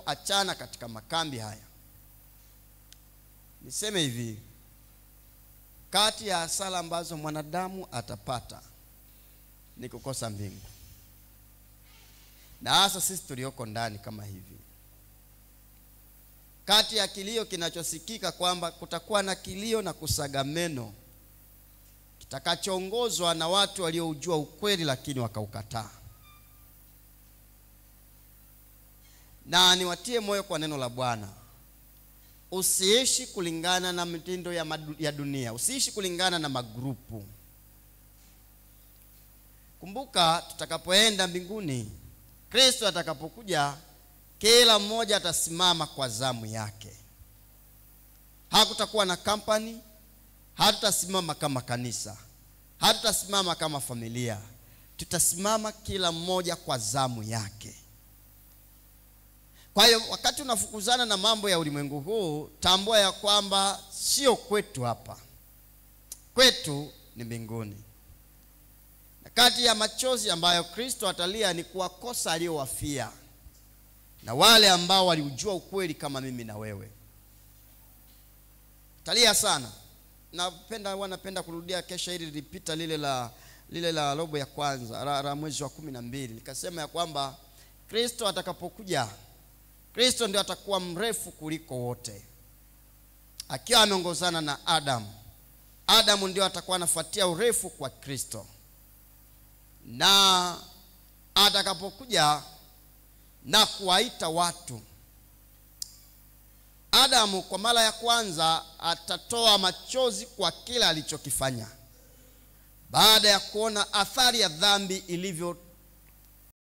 achana katika makambi haya. Niseme hivi, kati ya hasara ambazo mwanadamu atapata ni kukosa mbingu. Na hasa sisi tulioko ndani kama hivi, kati ya kilio kinachosikika kwamba kutakuwa na kilio na kusaga meno kitakachoongozwa na watu walioujua ukweli lakini wakaukataa. Na niwatie moyo kwa neno la Bwana, usiishi kulingana na mitindo ya dunia, usiishi kulingana na magrupu. Kumbuka, tutakapoenda mbinguni, Kristo atakapokuja, kila mmoja atasimama kwa zamu yake. Hakutakuwa na company, hatutasimama kama kanisa, hatutasimama kama familia. Tutasimama kila mmoja kwa zamu yake. Kwa hiyo wakati unafukuzana na mambo ya ulimwengu huu, tambua ya kwamba sio kwetu hapa. Kwetu ni mbinguni. Na kati ya machozi ambayo Kristo atalia ni kuwakosa aliowafia, na wale ambao waliujua ukweli kama mimi na wewe. Talia sana. Napenda kurudia kesha hili lilipita lile la robo ya kwanza la mwezi wa 12. Nikasema ya kwamba Kristo atakapokuja, Kristo ndio atakuwa mrefu kuliko wote. Akiwa ameongozana na Adamu ndio atakuwa anafuatia urefu kwa Kristo. Na atakapokuja na kuwaita watu, Adamu kwa mara ya kwanza atatoa machozi kwa kila alichokifanya, baada ya kuona athari ya dhambi ilivyo